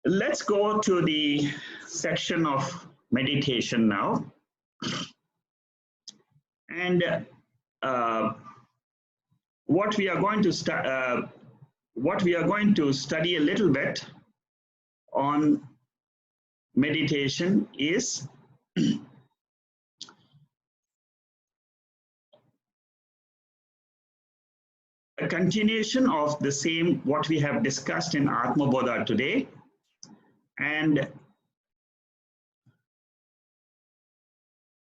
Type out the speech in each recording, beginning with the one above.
Let's go to the section of meditation now. And what we are going to study a little bit on meditation is a continuation of the same what we have discussed in Atma Bodha today. And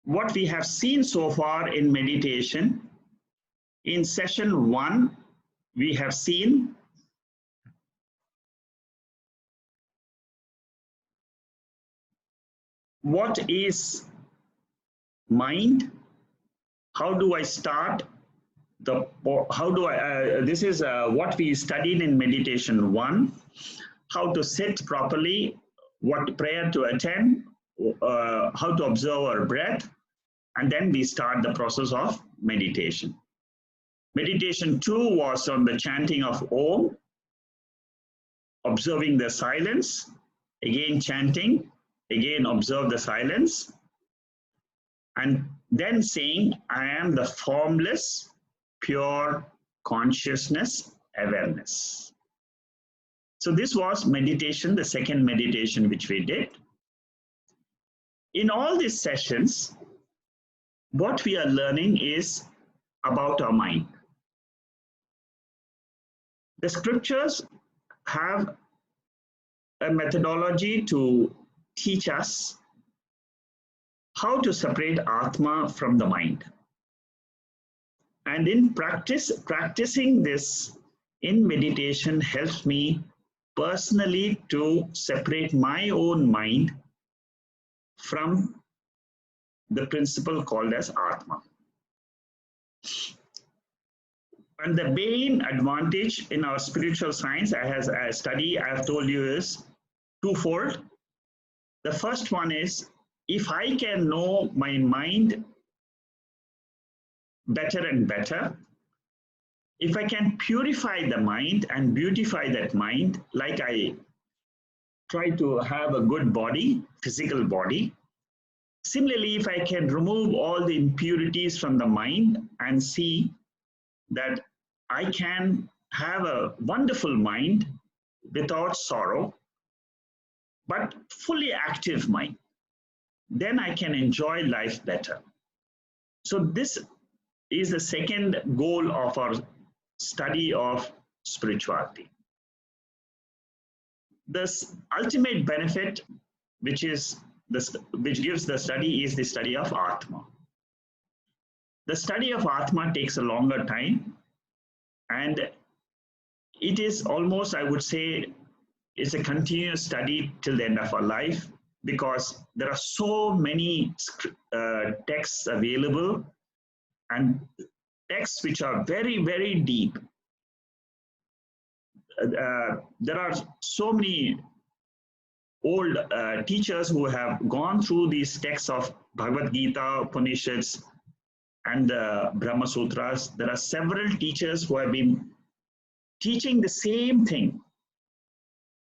what we have seen so far in meditation, in session 1, we have seen what is mind, how do I start, this is what we studied in meditation 1, how to sit properly, what prayer to attend, how to observe our breath, and then we start the process of meditation. Meditation 2 was on the chanting of Om, observing the silence, again chanting, again observe the silence, and then saying, I am the formless, pure consciousness, awareness. So this was meditation, the second meditation which we did. In all these sessions, what we are learning is about our mind. The scriptures have a methodology to teach us how to separate Atma from the mind. And in practicing this in meditation helps me personally to separate my own mind from the principle called as Atma. And the main advantage in our spiritual science, as I study, I have told you, is twofold. The first one is, if I can know my mind better and better, if I can purify the mind and beautify that mind, like I try to have a good body, physical body. Similarly, if I can remove all the impurities from the mind and see that I can have a wonderful mind without sorrow, but fully active mind, then I can enjoy life better. So this is the second goal of our study of spirituality. This ultimate benefit which gives the study is the study of Atma. The study of Atma takes a longer time, and it is almost, I would say, it's a continuous study till the end of our life, because there are so many texts available, and texts which are very, very deep. There are so many old teachers who have gone through these texts of Bhagavad Gita, Upanishads, and the Brahma Sutras. There are several teachers who have been teaching the same thing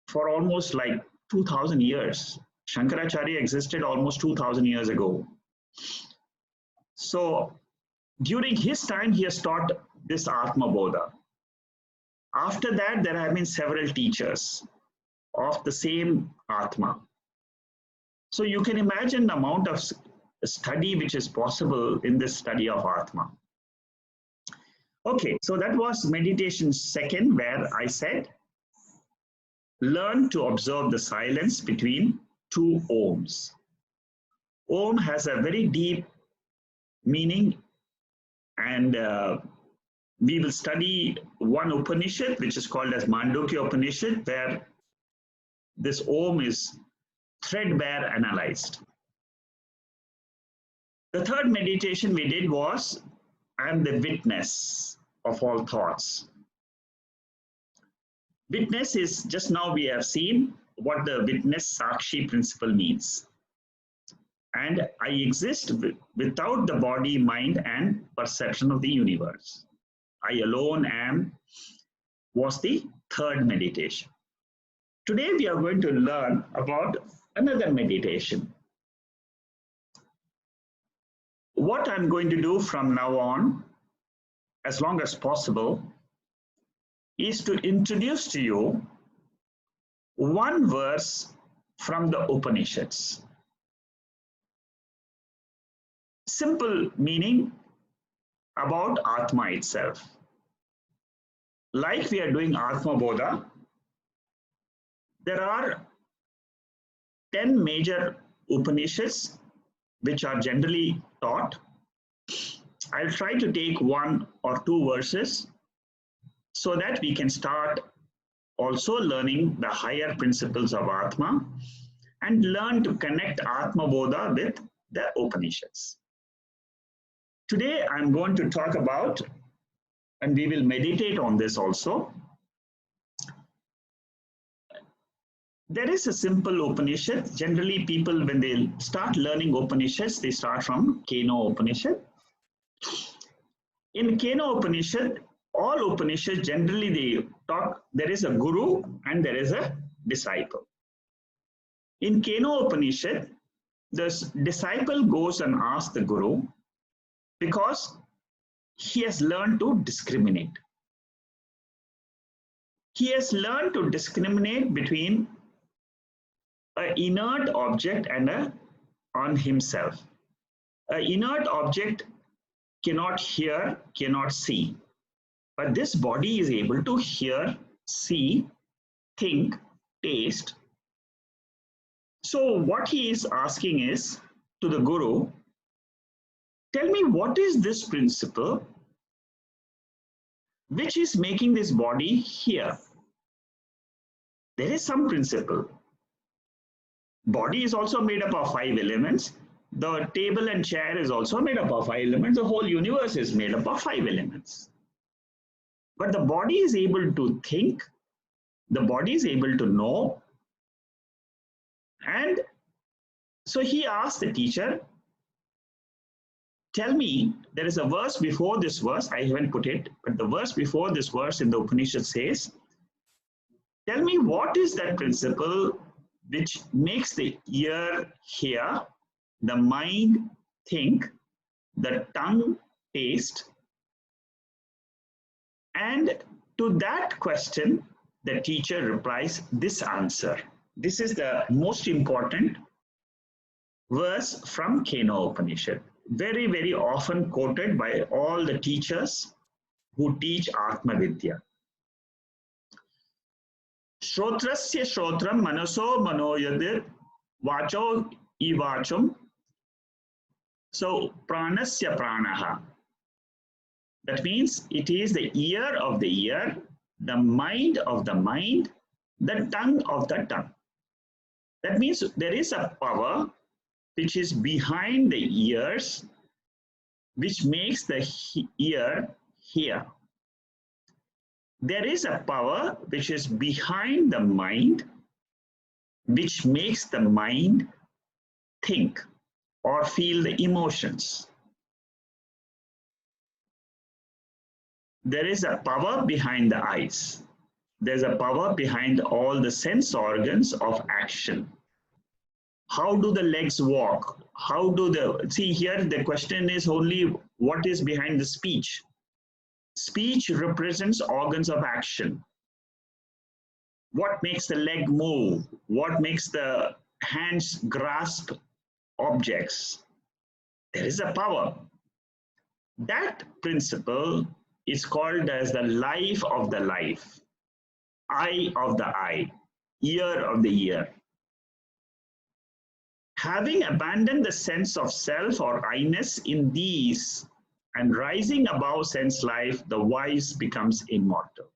for almost like 2000 years. Shankaracharya existed almost 2000 years ago. So during his time, he has taught this Atma Bodha. After that, there have been several teachers of the same Atma. So you can imagine the amount of study which is possible in this study of Atma. Okay, so that was meditation second, where I said, learn to observe the silence between two Oms. Om has a very deep meaning, and we will study one Upanishad which is called as Mandukya Upanishad, where this Om is threadbare analyzed. The third meditation we did was, I am the witness of all thoughts. Witness is, just now we have seen what the witness Sakshi principle means. And I exist without the body, mind, and perception of the universe. I alone am was the third meditation. Today we are going to learn about another meditation. What I'm going to do from now on, as long as possible, is to introduce to you one verse from the Upanishads. Simple meaning about Atma itself. Like we are doing Atma Bodha, there are 10 major Upanishads which are generally taught. I'll try to take one or two verses so that we can start also learning the higher principles of Atma and learn to connect Atma Bodha with the Upanishads. Today I'm going to talk about, and we will meditate on this also. There is a simple Upanishad. Generally, people, when they start learning Upanishads, they start from Keno Upanishad. In Keno Upanishad, all Upanishads, generally they talk, there is a guru and there is a disciple. In Keno Upanishad, the disciple goes and asks the guru because he has learned to discriminate. He has learned to discriminate between an inert object and on himself. An inert object cannot hear, cannot see. But this body is able to hear, see, think, taste. So what he is asking is to the guru, tell me what is this principle which is making this body hear? There is some principle. Body is also made up of 5 elements. The table and chair is also made up of 5 elements. The whole universe is made up of 5 elements. But the body is able to think, the body is able to know. And so he asked the teacher, tell me, there is a verse before this verse, I haven't put it, but the verse before this verse in the Upanishad says, tell me what is that principle which makes the ear hear, the mind think, the tongue taste. And to that question, the teacher replies this answer. This is the most important verse from Keno Upanishad. Very, very often quoted by all the teachers who teach Atma Vidya. Shrotrasya Shrotram Manaso Manoyadir Vacho Ivachum. So Pranasya Pranaha. That means it is the ear of the ear, the mind of the mind, the tongue of the tongue. That means there is a power which is behind the ears, which makes the ear hear. There is a power which is behind the mind, which makes the mind think or feel the emotions. There is a power behind the eyes. There's a power behind all the sense organs of action. How do the legs walk? How do the, see here the question is only what is behind the speech. Speech represents organs of action. What makes the leg move? What makes the hands grasp objects? There is a power. That principle is called as the life of the life, eye of the eye, ear of the ear. Having abandoned the sense of self or I-ness in these and rising above sense life, the wise becomes immortal.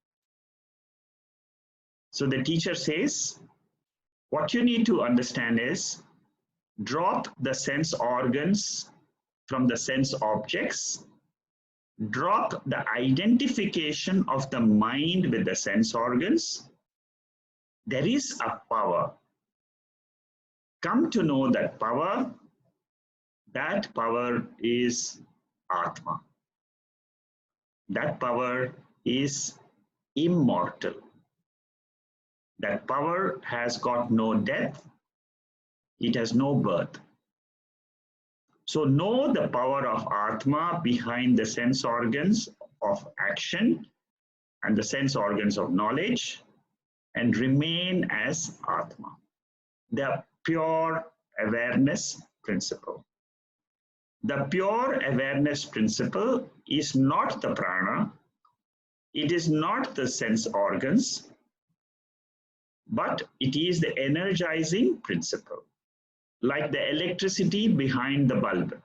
So the teacher says, what you need to understand is drop the sense organs from the sense objects, drop the identification of the mind with the sense organs. There is a power. Come to know that power is Atma. That power is immortal. That power has got no death, it has no birth. So know the power of Atma behind the sense organs of action and the sense organs of knowledge, and remain as Atma, the pure awareness principle. The pure awareness principle is not the prana, it is not the sense organs, but it is the energizing principle, like the electricity behind the bulb,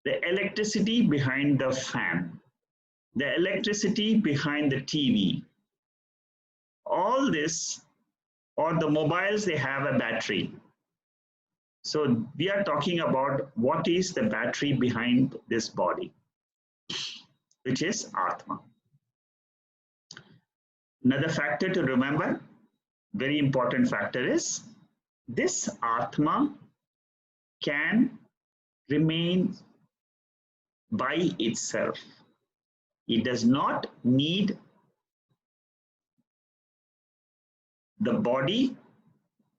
the electricity behind the fan, the electricity behind the TV. All this, or the mobiles, they have a battery. So we are talking about what is the battery behind this body, which is Atma. Another factor to remember, very important factor, is this Atma can remain by itself. It does not need the body,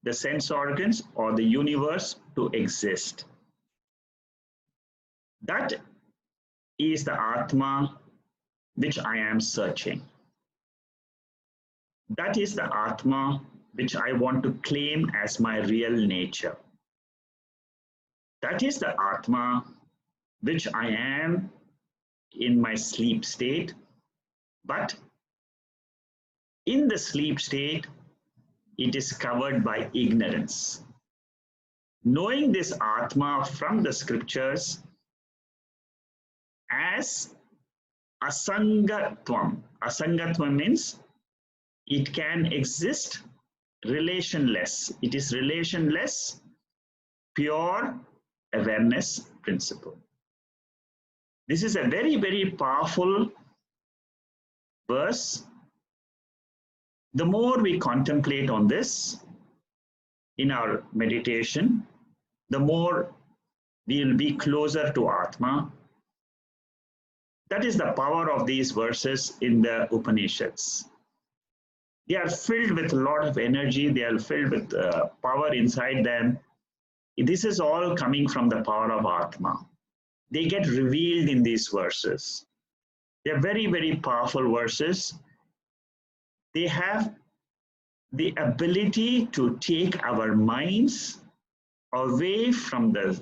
the sense organs, or the universe to exist. That is the Atma which I am searching. That is the Atma which I want to claim as my real nature. That is the Atma which I am in my sleep state, but in the sleep state, it is covered by ignorance. Knowing this Atma from the scriptures as asangatvam. Asangatvam means it can exist relationless. It is relationless, pure awareness principle. This is a very, very powerful verse. The more we contemplate on this in our meditation, the more we will be closer to Atma. That is the power of these verses in the Upanishads. They are filled with a lot of energy, they are filled with power inside them. This is all coming from the power of Atma. They get revealed in these verses. They are very, very powerful verses. They have the ability to take our minds away from the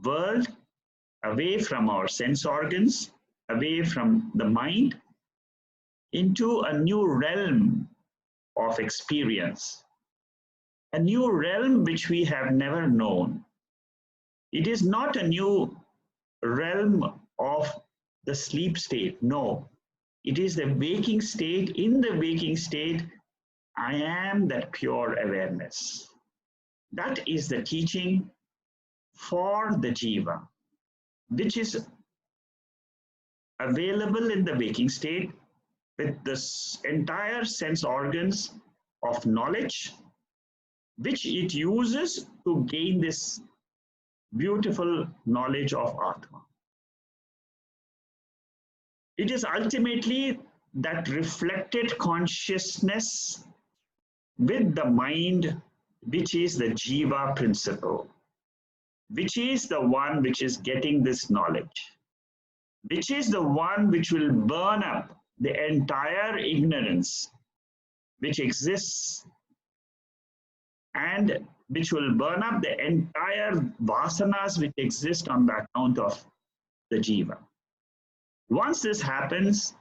world, away from our sense organs, away from the mind, into a new realm of experience, a new realm which we have never known. It is not a new realm of the sleep state, no. It is the waking state. In the waking state, I am that pure awareness. That is the teaching for the jiva, which is available in the waking state with the entire sense organs of knowledge, which it uses to gain this beautiful knowledge of Atma. It is ultimately that reflected consciousness with the mind, which is the jiva principle, which is the one which is getting this knowledge, which is the one which will burn up the entire ignorance which exists, and which will burn up the entire vasanas which exist on the account of the jiva. Once this happens,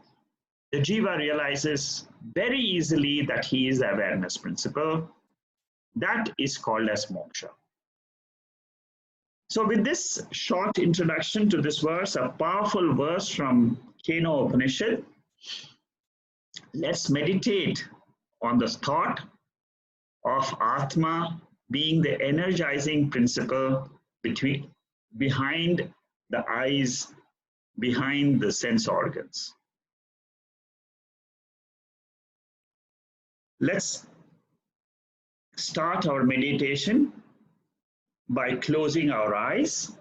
the jiva realizes very easily that he is the awareness principle. That is called as moksha. So with this short introduction to this verse, a powerful verse from Keno Upanishad, let's meditate on the thought of Atma being the energizing principle behind the eyes, behind the sense organs. Let's start our meditation by closing our eyes.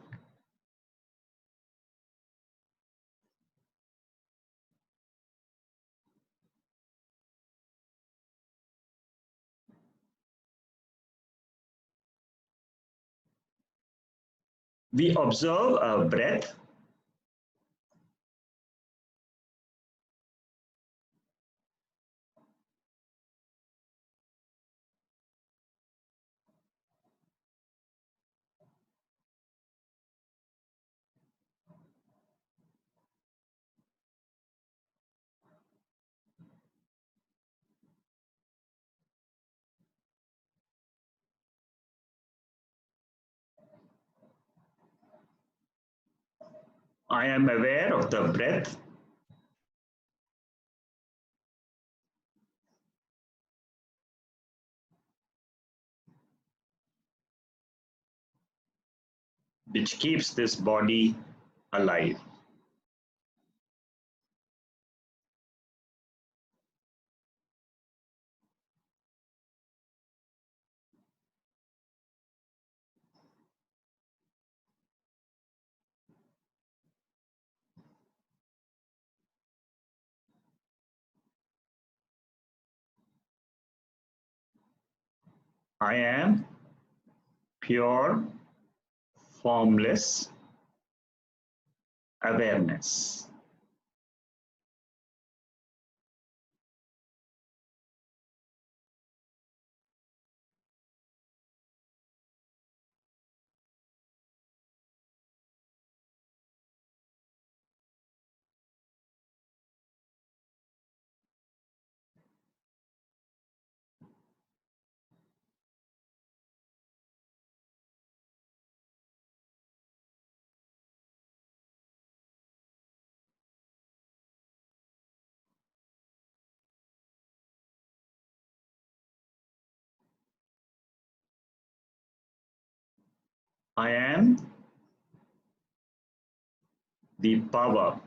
We observe our breath, I am aware of the breath, which keeps this body alive. I am pure, formless awareness. I am the power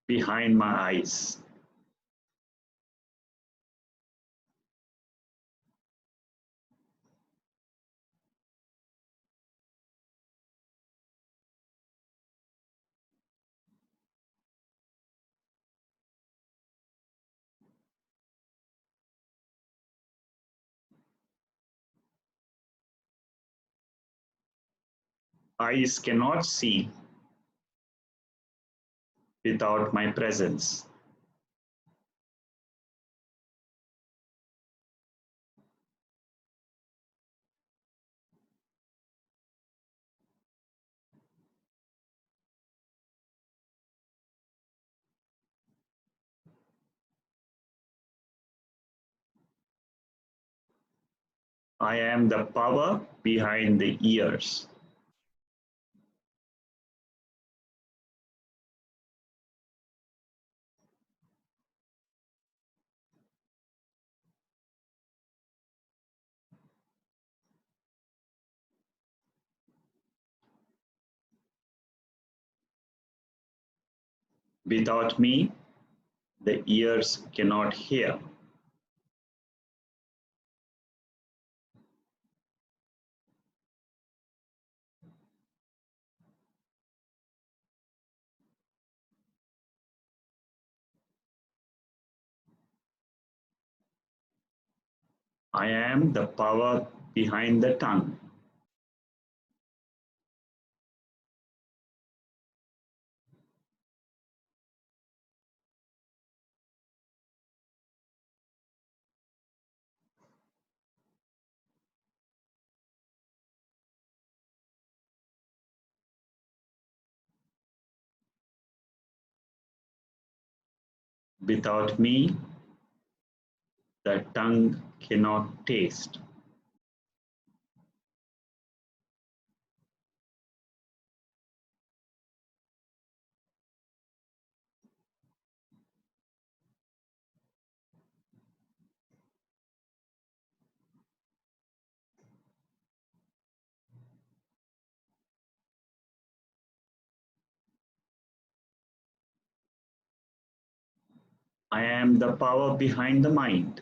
behind my eyes. Eyes cannot see without my presence. I am the power behind the ears. Without me, the ears cannot hear. I am the power behind the tongue. Without me, the tongue cannot taste. I am the power behind the mind.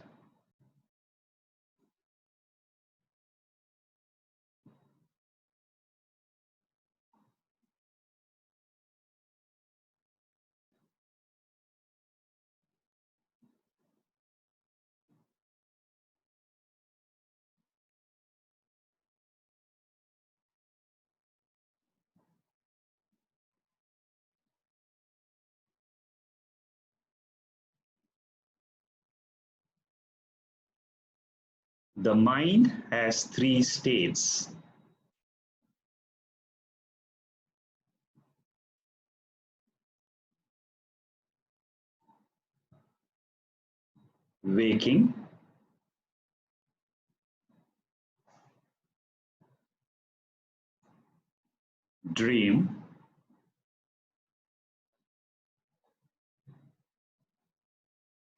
The mind has three states. Waking, dream,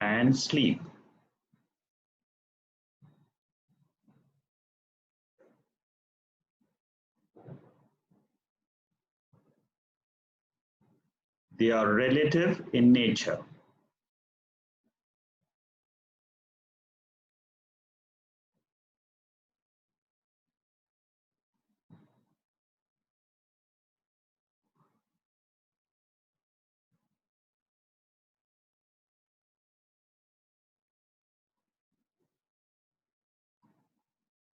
and sleep. They are relative in nature.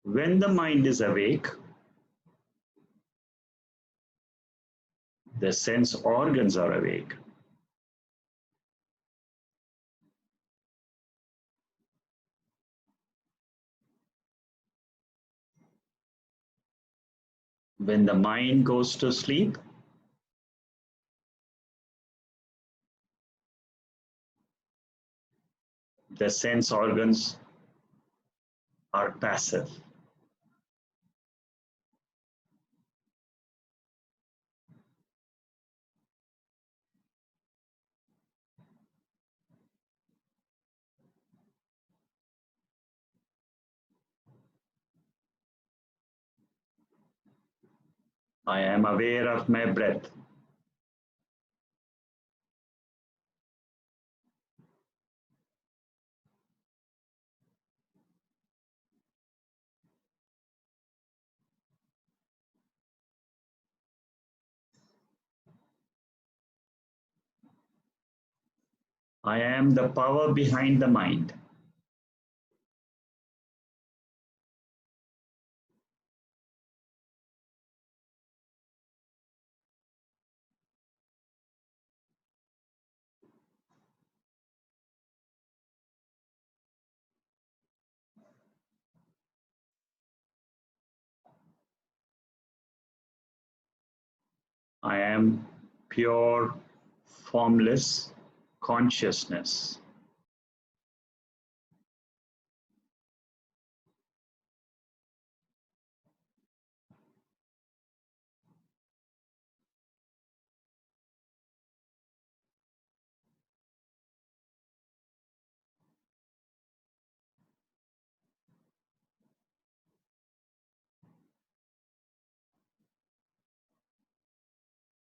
When the mind is awake, the sense organs are awake. When the mind goes to sleep, the sense organs are passive. I am aware of my breath. I am the power behind the mind. I am pure, formless consciousness.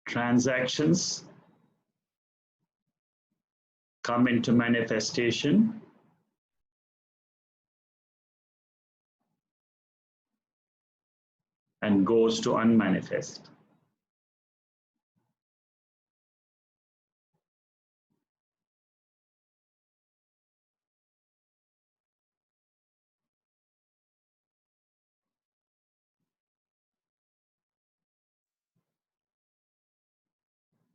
Transactions come into manifestation and goes to unmanifest.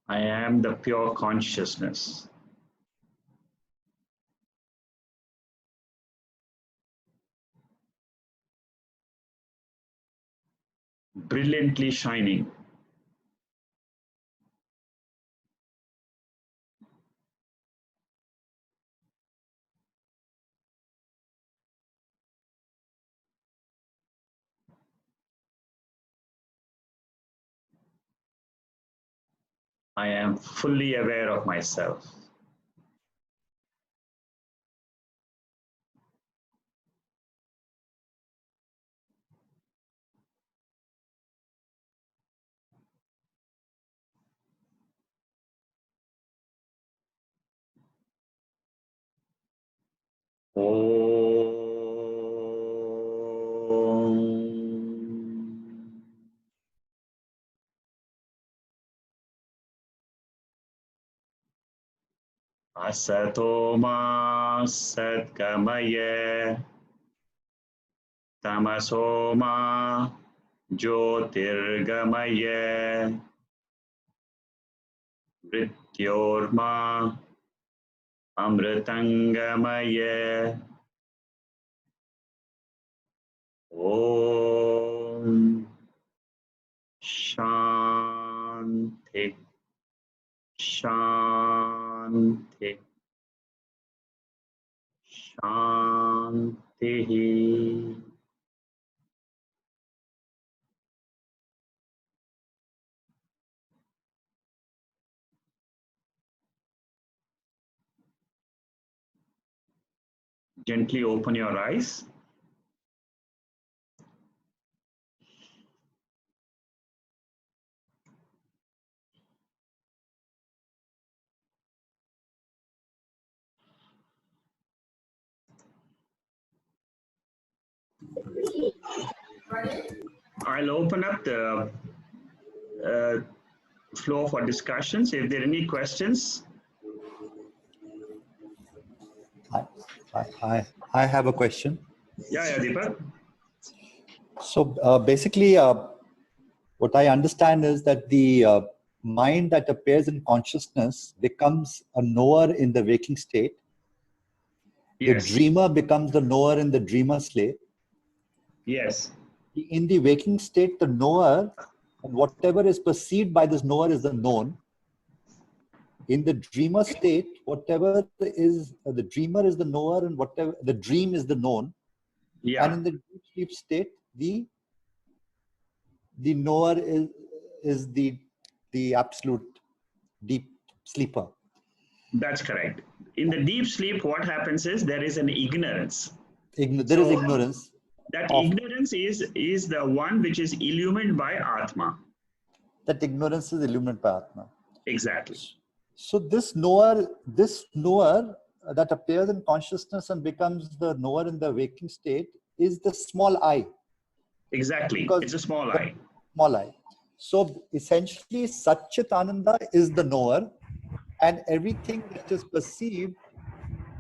I am the pure consciousness. Brilliantly shining. I am fully aware of myself. Om. Asato Ma Sádgamaya, Tamaso Ma Jyotirgamaya, Mrityorma Amritangamaya. Om Shanti Shanti Shanti. Gently open your eyes. I'll open up the floor for discussions. If there are any questions. I have a question. Yeah, Deepak. So basically, what I understand is that the mind that appears in consciousness becomes a knower in the waking state. Yes. The dreamer becomes the knower in the dreamer state. Yes. In the waking state, the knower and whatever is perceived by this knower is the known. In the dreamer state, whatever is the dreamer is the knower, and whatever the dream is the known. Yeah. And in the deep sleep state, the knower is the absolute deep sleeper. That's correct. In the deep sleep, what happens is there is an ignorance. There is ignorance. That ignorance is the one which is illumined by Atma. That ignorance is illumined by Atma. Exactly. So this knower that appears in consciousness and becomes the knower in the waking state is the small I. Exactly. Because it's a small I. Small I. So essentially, Satchit Ananda is the knower, and everything that is perceived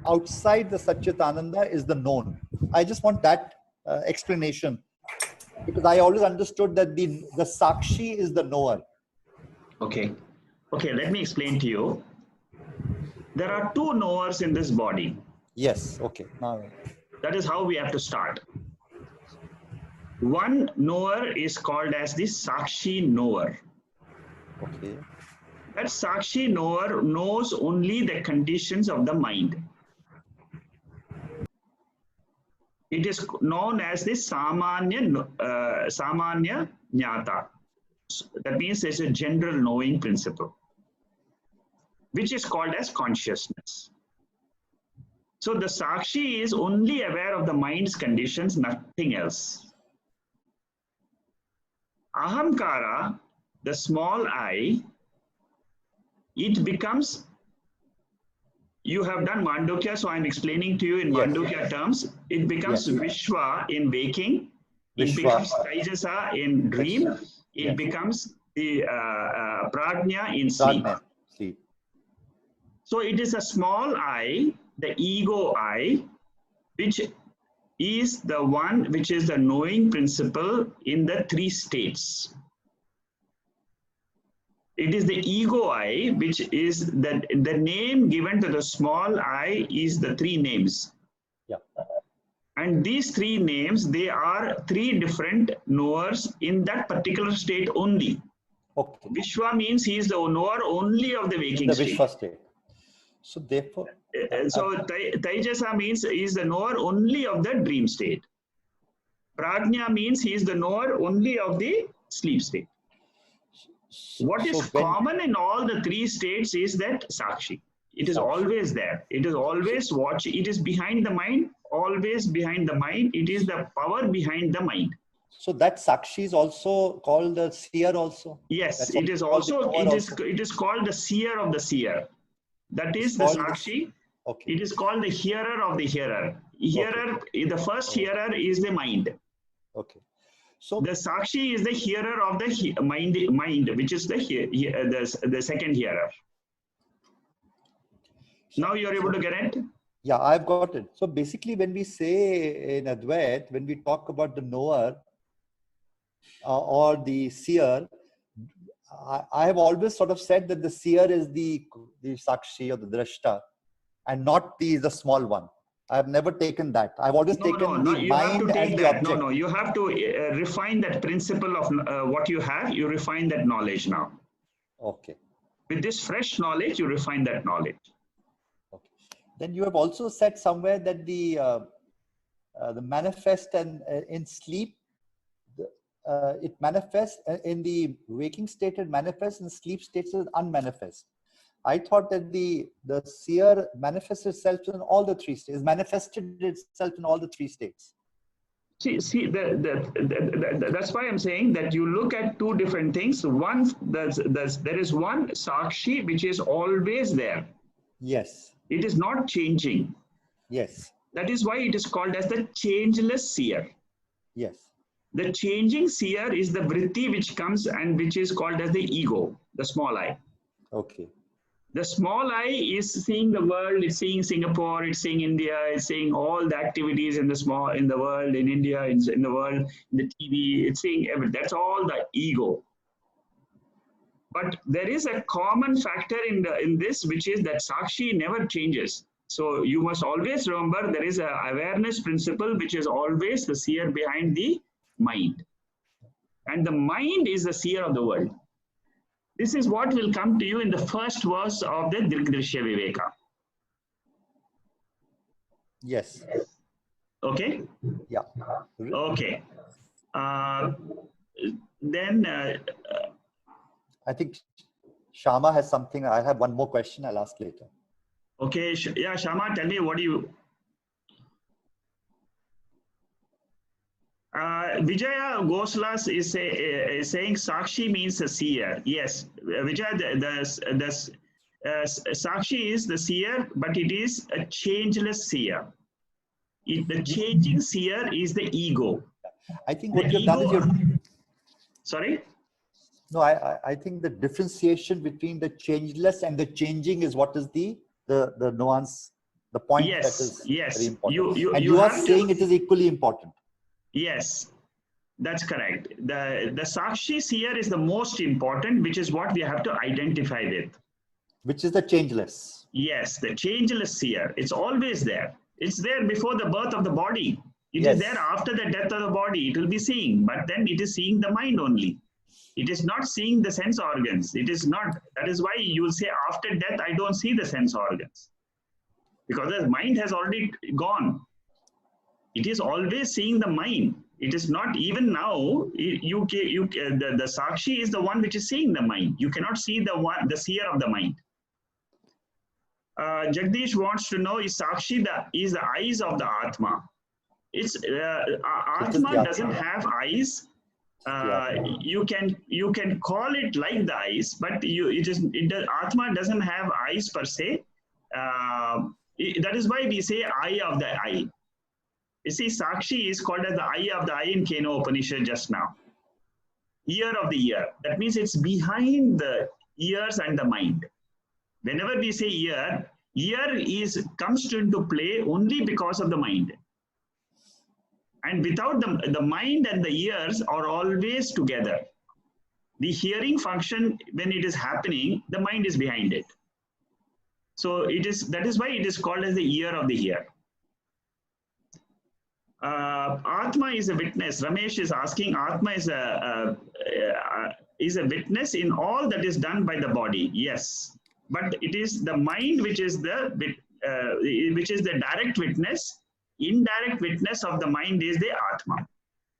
outside the Satchit Ananda is the known. I just want that explanation, because I always understood that the Sakshi is the knower. Okay. Okay, let me explain to you. There are two knowers in this body. Yes, okay. Now, that is how we have to start. One knower is called as the Sakshi knower. Okay. That Sakshi knower knows only the conditions of the mind. It is known as the Samanya Jnata. That means there's a general knowing principle, which is called as consciousness. So the Sakshi is only aware of the mind's conditions, nothing else. Ahamkara, the small I, it becomes, you have done Mandukya, so I'm explaining to you in Mandukya terms, it becomes Vishwa in waking, it becomes Taijasa in dream, it becomes the Prajna in sleep. So it is a small I, the ego I, which is the one which is the knowing principle in the three states. It is the ego I, which is the name given to the small I is the three names. Yeah. And these three names, they are three different knowers in that particular state only. Okay. Vishwa means he is the knower only of the waking state. The Vishwa state. So therefore... So Taijasa means he is the knower only of the dream state. Prajna means he is the knower only of the sleep state. What is common in all the three states is that Sakshi. It is always there. It is always watching. It is behind the mind, always behind the mind. It is the power behind the mind. So that Sakshi is also called the seer also? Yes, it is also, it is called the seer of the seer. That is the Sakshi. Okay. It is called the hearer of the hearer. Hearer, the first hearer is the mind. Okay. So the Sakshi is the hearer of the mind, which is the second hearer. Now you're able to get it? Yeah, I've got it. So basically when we say in Advait, when we talk about the knower or the seer, I have always sort of said that the seer is the Sakshi or the Drashta and not the small one. I've never taken that. I've always taken the you have to mind as take the that. object. No, you have to refine that principle of what you have. You refine that knowledge now. Okay. With this fresh knowledge, you refine that knowledge. Okay. Then you have also said somewhere that the manifest and in sleep, it manifests in the waking state. It manifests in sleep states as unmanifest. I thought that the seer manifests itself in all the three states. Manifested itself in all the three states. See, that's why I'm saying that you look at two different things. One, there is one Sakshi which is always there. Yes. It is not changing. Yes. That is why it is called as the changeless seer. Yes. The changing seer is the vritti which comes and which is called as the ego, the small I. Okay. The small I is seeing the world, it's seeing Singapore, it's seeing India, it's seeing all the activities in the world, in India, in the world, in the TV, it's seeing everything. That's all the ego. But there is a common factor in this, which is that Sakshi never changes. So you must always remember there is an awareness principle which is always the seer behind the mind. And the mind is the seer of the world. This is what will come to you in the first verse of the Dirgdrishya Viveka. Yes. Okay? Yeah. Okay. Then I think Shama has something. I have one more question. I'll ask later. Okay. Yeah, Shama, tell me what do you... Vijaya Goslas is saying Sakshi means a seer. Yes, Vijaya, the Sakshi is the seer, but it is a changeless seer. The changing seer is the ego. I think what you've done is you're... Sorry? No, I think the differentiation between the changeless and the changing is what is the nuance, the point that is very important. You are saying it is equally important. Yes, that's correct. The Sakshi seer is the most important, which is what we have to identify with. Which is the changeless. Yes, the changeless seer. It's always there. It's there before the birth of the body. It is there after the death of the body. It will be seeing, but then it is seeing the mind only. It is not seeing the sense organs. It is not. That is why you will say after death, I don't see the sense organs. Because the mind has already gone. It is always seeing the mind. It is not even now. The Sakshi is the one which is seeing the mind. You cannot see the seer of the mind. Jagdish wants to know, is Sakshi is the eyes of the Atma? It's Atma doesn't have eyes. You can call it like the eyes, but Atma doesn't have eyes per se. That is why we say eye of the eye. You see, Sakshi is called as the eye of the eye in Keno Upanishad just now. Ear of the ear. That means it's behind the ears and the mind. Whenever we say ear comes into play only because of the mind. And without the mind and the ears are always together. The hearing function, when it is happening, the mind is behind it. So that is why it is called as the ear of the ear. Atma is a witness. Ramesh is asking, Atma is a witness in all that is done by the body. Yes, but it is the mind which is the direct witness. Indirect witness of the mind is the Atma.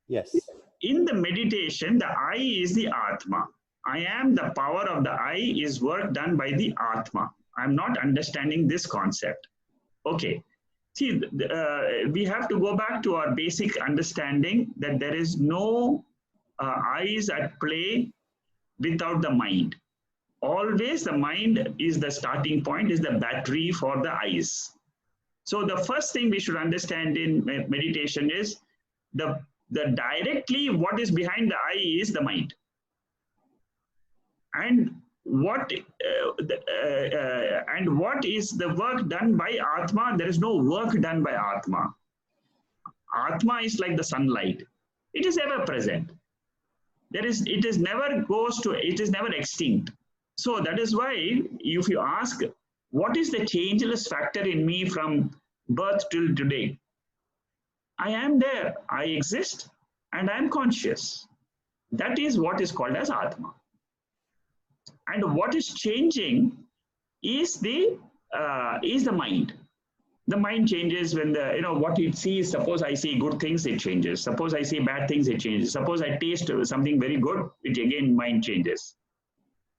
Yes. In the meditation, the I is the Atma. I am the power of the I is work done by the Atma. I'm not understanding this concept. Okay. See, we have to go back to our basic understanding that there is no eyes at play without the mind. Always the mind is the starting point, is the battery for the eyes. So the first thing we should understand in meditation is the directly what is behind the eye is the mind. And what is the work done by Atma? There is no work done by Atma. Atma is like the sunlight. It is ever present. It is never extinct. So that is why if you ask, what is the changeless factor in me from birth till today. I am there, I exist, and I am conscious. That is what is called as Atma. And what is changing is the mind. The mind changes when what it sees. Suppose I see good things, it changes. Suppose I see bad things, it changes. Suppose I taste something very good, it again mind changes.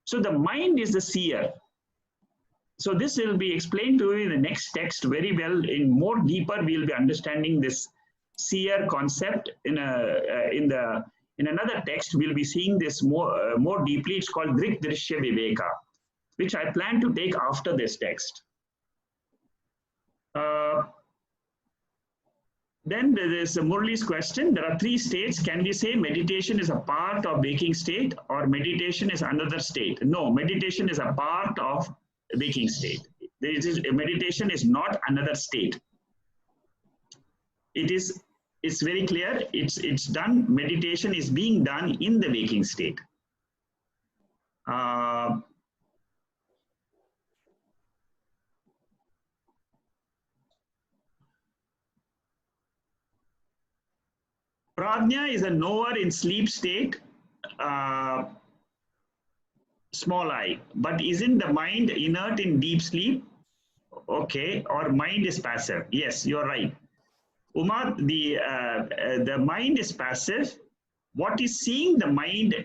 So the mind is the seer. So this will be explained to you in the next text very well. In more deeper, we'll be understanding this seer concept in another text. We'll be seeing this more deeply. It's called Drik Drishya Viveka, which I plan to take after this text. Then there is Murli's question. There are 3 states. Can we say meditation is a part of waking state, or meditation is another state? No, meditation is a part of waking state. Meditation is not another state. It's very clear. It's done. Meditation is being done in the waking state. Prajna is a knower in sleep state, small I, but isn't the mind inert in deep sleep? Okay, or mind is passive. Yes, you're right. Uma, the mind is passive. What is seeing the mind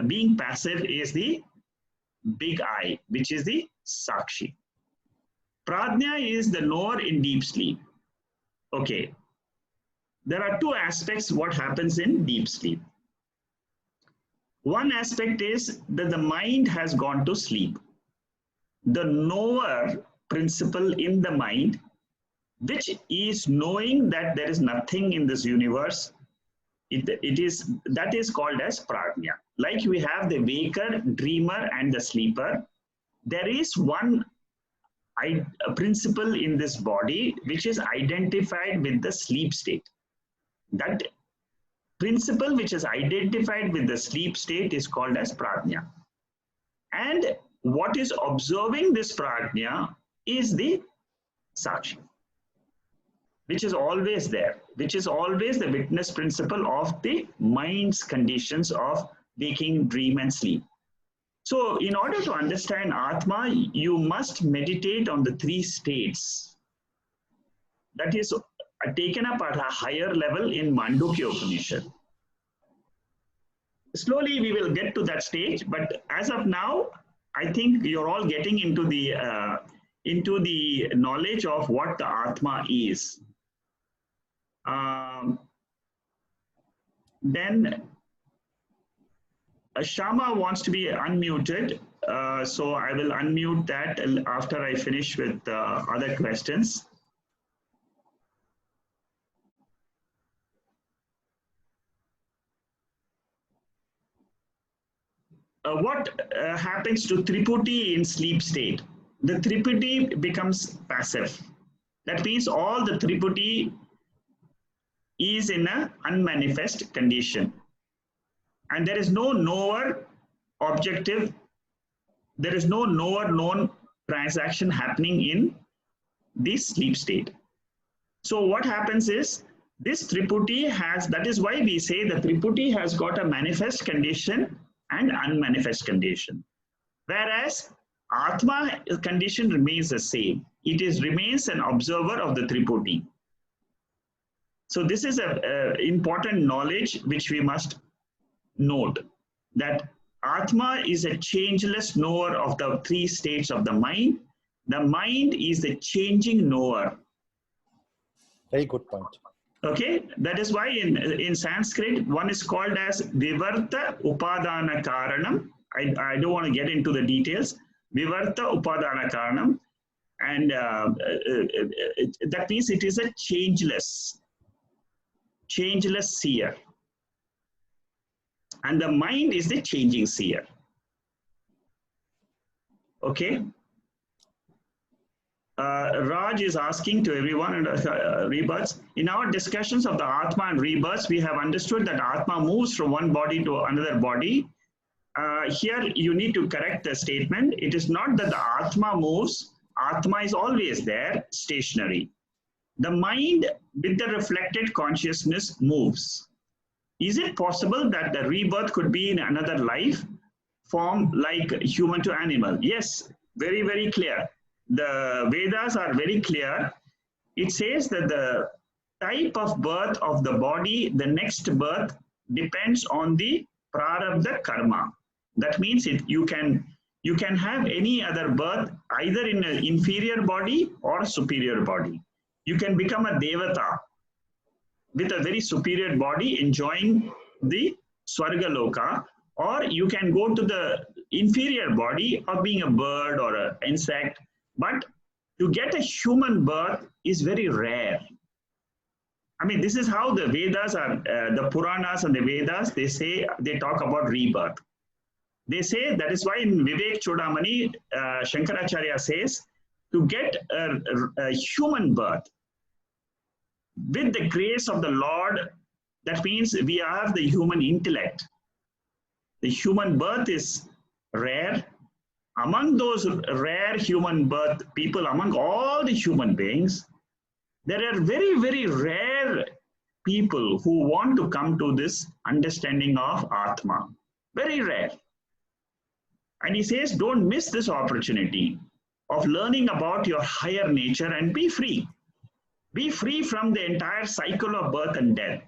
being passive is the big I, which is the Sakshi. Prajna is the knower in deep sleep. Okay. There are 2 aspects what happens in deep sleep. One aspect is that the mind has gone to sleep. The knower principle in the mind, which is knowing that there is nothing in this universe, that is called as prajna. Like we have the waker, dreamer, and the sleeper, there is one principle in this body which is identified with the sleep state. That principle which is identified with the sleep state is called as prajna. And what is observing this prajna is the sakshi, which is always there, which is always the witness principle of the mind's conditions of waking, dream, and sleep. So in order to understand Atma, you must meditate on the 3 states. That is taken up at a higher level in Mandukya Upanishad. Slowly we will get to that stage, but as of now, I think you're all getting into the knowledge of what the Atma is. Then Shama wants to be unmuted, so I will unmute that after I finish with other questions. What happens to Triputi in sleep state? The Triputi becomes passive. That means all the Triputi is in an unmanifest condition. And there is no knower objective, there is no knower known transaction happening in this sleep state. So what happens is, this Triputi has, that is why we say the Triputi has got a manifest condition and unmanifest condition. Whereas Atma condition remains the same. It remains an observer of the Triputi. So this is an important knowledge which we must note, that Atma is a changeless knower of the 3 states of the mind. The mind is the changing knower. Very good point. Okay, that is why in Sanskrit, one is called as Vivarta Upadana Karanam. I don't want to get into the details. Vivarta Upadana Karanam. And that means it is a changeless seer. And the mind is the changing seer. Okay. Raj is asking to everyone and rebirths. In our discussions of the Atma and rebirths, we have understood that Atma moves from one body to another body. Here you need to correct the statement. It is not that the Atma moves. Atma is always there, stationary. The mind with the reflected consciousness moves. Is it possible that the rebirth could be in another life form like human to animal? Yes, very, very clear. The Vedas are very clear. It says that the type of birth of the body, the next birth, depends on the prarabdha karma. That means you can have any other birth either in an inferior body or a superior body. You can become a devata with a very superior body enjoying the Swarga Loka, or you can go to the inferior body of being a bird or an insect. But to get a human birth is very rare. I mean, this is how the Vedas are, the Puranas and the Vedas, they talk about rebirth. They say that is why in Vivek Chodamani, Shankaracharya says, to get a human birth, with the grace of the Lord, that means we have the human intellect. The human birth is rare. Among those rare human birth people, among all the human beings, there are very, very rare people who want to come to this understanding of Atma. Very rare. And he says, don't miss this opportunity of learning about your higher nature and be free. Be free from the entire cycle of birth and death.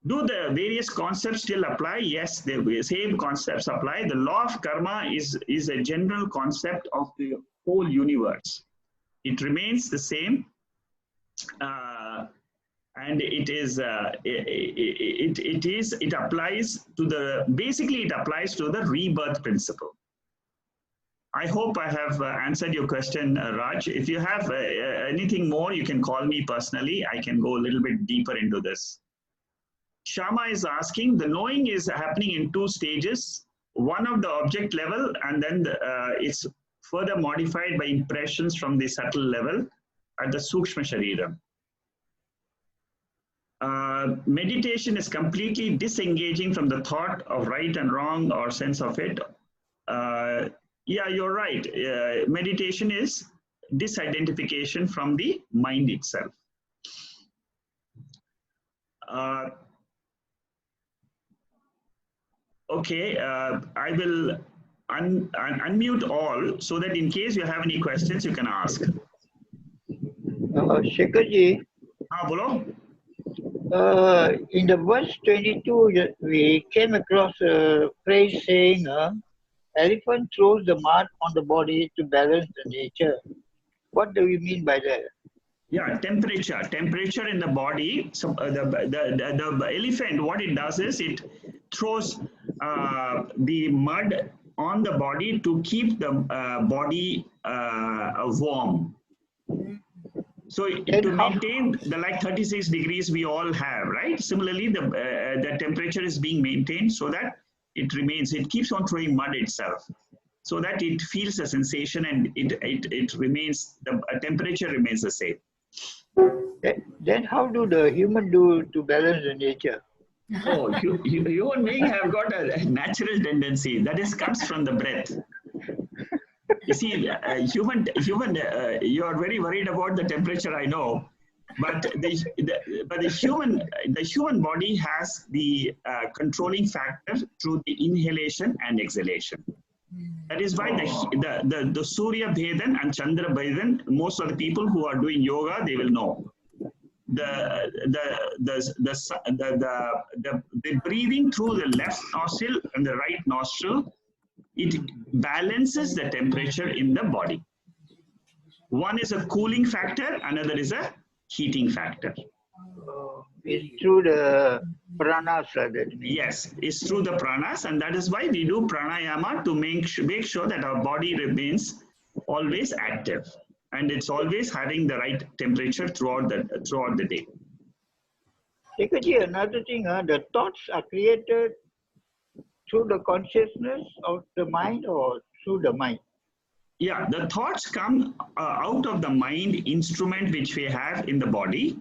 Do the various concepts still apply? Yes, the same concepts apply. The law of karma is a general concept of the whole universe. It remains the same, and it applies to the, basically it applies to the rebirth principle. I hope I have answered your question, Raj. If you have anything more, you can call me personally. I can go a little bit deeper into this. Shama is asking, the knowing is happening in two stages. One of the object level, and then it's further modified by impressions from the subtle level at the Sukshma Shariram. Meditation is completely disengaging from the thought of right and wrong or sense of it. Yeah, you're right. Meditation is disidentification from the mind itself. Okay, I will unmute all so that in case you have any questions, you can ask. Shekharji, Bolo? In the verse 22, we came across a phrase saying, elephant throws the mud on the body to balance the nature. What do we mean by that? Yeah, temperature in the body. So the elephant, what it does is it throws the mud on the body to keep the body warm. So to maintain the like 36 degrees we all have, right? Similarly, the temperature is being maintained so that it remains, it keeps on throwing mud itself, so that it feels a sensation and it remains, the temperature remains the same. Then how do the human do to balance the nature? Oh, human beings have got a natural tendency that comes from the breath. You see, you are very worried about the temperature, I know, but the human body has the controlling factor through the inhalation and exhalation. That is why the Surya Bhedan and Chandra Bhedan, most of the people who are doing yoga, they will know. The breathing through the left nostril and the right nostril, it balances the temperature in the body. One is a cooling factor, another is a heating factor. It's through the pranas. Yes, it's through the pranas, and that is why we do pranayama to make sure that our body remains always active and it's always having the right temperature throughout the day. Shekharji, another thing, the thoughts are created through the consciousness of the mind or through the mind? Yeah, the thoughts come out of the mind instrument which we have in the body.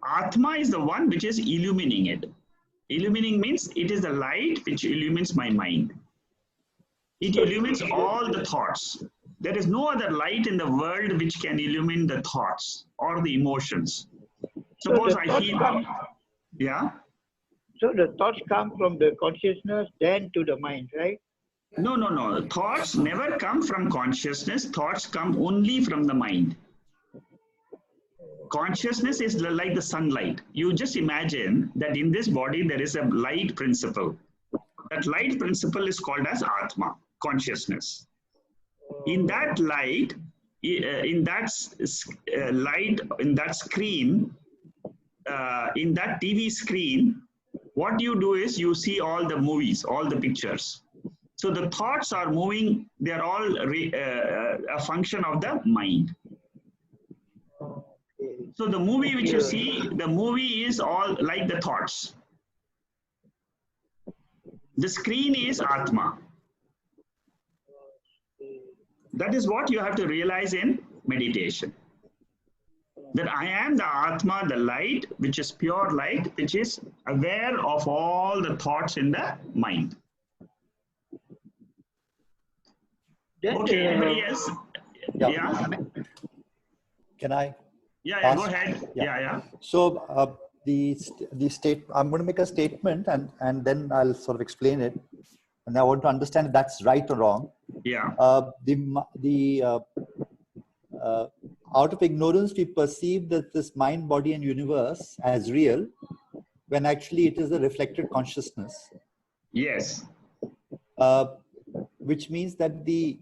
Atma is the one which is illuminating it. Illuminating means it is the light which illumines my mind. It illumines all the thoughts. there is no other light in the world which can illumine the thoughts or the emotions. Suppose I feel, yeah. So the thoughts come from the consciousness, then to the mind, right? No, no, no. Thoughts never come from consciousness. Thoughts come only from the mind. Consciousness is like the sunlight. You just imagine that in this body there is a light principle. That light principle is called as Atma, consciousness. In that light, in that light, in that screen, in that TV screen, what you do is you see all the movies, all the pictures. So the thoughts are moving, they are all a function of the mind. So the movie which you see, the movie is all like the thoughts. The screen is Atma. That is what you have to realize in meditation. That I am the Atma, the light, which is pure light, which is aware of all the thoughts in the mind. Okay, anybody else? Yeah. Can I? Yeah, go ahead. Yeah. So the state, I'm going to make a statement and then I'll sort of explain it. And I want to understand if that's right or wrong. Yeah. Out of ignorance, we perceive that this mind, body, and universe as real, when actually it is a reflected consciousness. Yes. Which means that the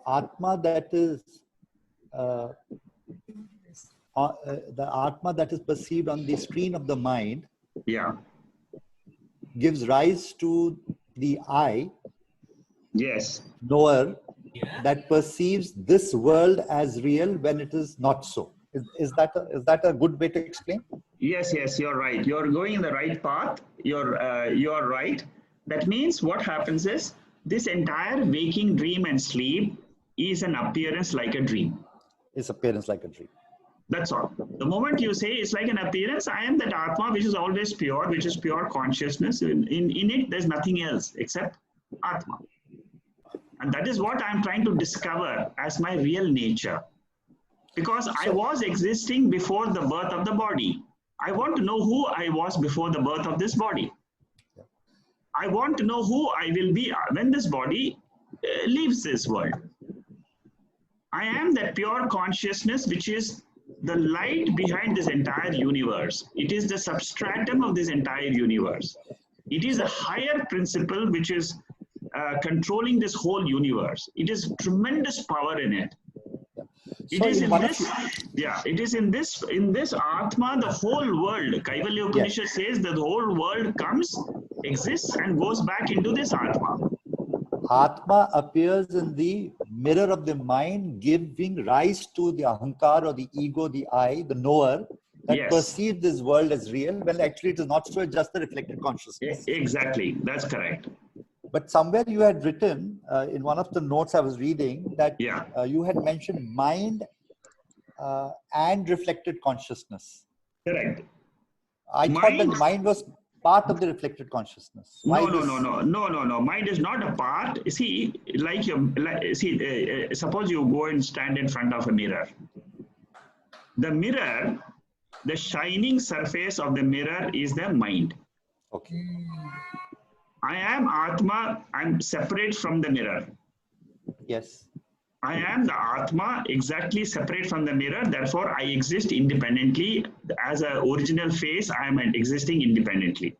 Atma that is the Atma that is perceived on the screen of the mind, yeah, gives rise to the I, yes, knower, that perceives this world as real when it is not so. Is that a good way to explain? Yes, you're right. You're going in the right path. You're right. That means what happens is this entire waking, dream, and sleep is an appearance like a dream. It's appearance like a dream. That's all. The moment you say it's like an appearance, I am that Atma, which is always pure, which is pure consciousness. In it, there's nothing else except Atma. And that is what I'm trying to discover as my real nature. Because I was existing before the birth of the body. I want to know who I was before the birth of this body. I want to know who I will be when this body leaves this world. I am that pure consciousness, which is the light behind this entire universe. It is the substratum of this entire universe. It is a higher principle which is controlling this whole universe. It is tremendous power in it. It is in this Atma, the whole world. Kaivalya Upanishad says that the whole world comes, exists, and goes back into this Atma. Atma appears in the mirror of the mind, giving rise to the ahankar or the ego, the I, the knower, that perceives this world as real, when actually it is not so, just the reflected consciousness. Exactly, that's correct. But somewhere you had written, in one of the notes I was reading, that you had mentioned mind and reflected consciousness. Correct. I thought that mind was part of the reflected consciousness. No. Mind is not a part. See, suppose you go and stand in front of a mirror. The mirror, the shining surface of the mirror is the mind. Okay. I am Atma, I'm separate from the mirror. Yes. I am the Atma, exactly separate from the mirror, therefore I exist independently. As an original face, I am existing independently.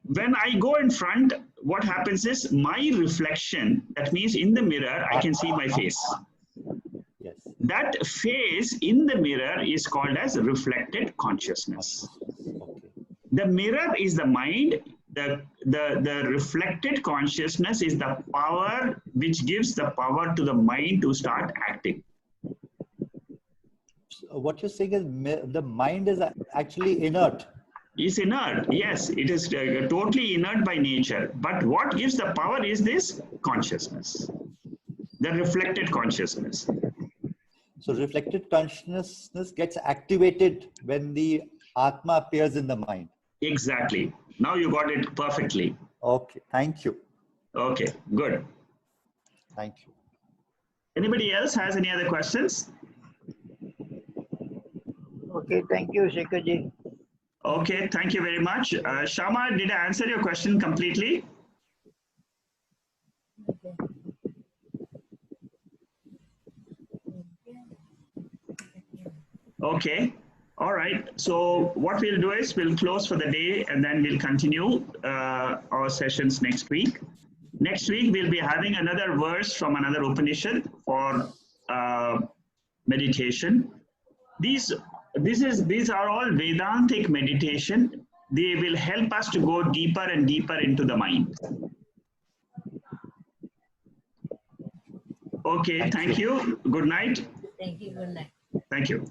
When I go in front, what happens is my reflection, that means in the mirror, I can see my face. Yes. That face in the mirror is called as reflected consciousness. The mirror is the mind. The reflected consciousness is the power which gives the power to the mind to start acting. So what you're saying is the mind is actually inert. It's inert. Yes, it is totally inert by nature. But what gives the power is this consciousness, the reflected consciousness. So reflected consciousness gets activated when the Atma appears in the mind. Exactly. Now you got it perfectly. Okay. Thank you. Okay, good. Thank you. Anybody else has any other questions? Okay, thank you, Shekharji. Okay, thank you very much. Shama, did I answer your question completely? Okay. All right. So what we'll do is we'll close for the day and then we'll continue our sessions next week. Next week, we'll be having another verse from another Upanishad for meditation. These are all Vedantic meditation. They will help us to go deeper and deeper into the mind. Okay, thank you. Good night. Thank you. Good night. Thank you.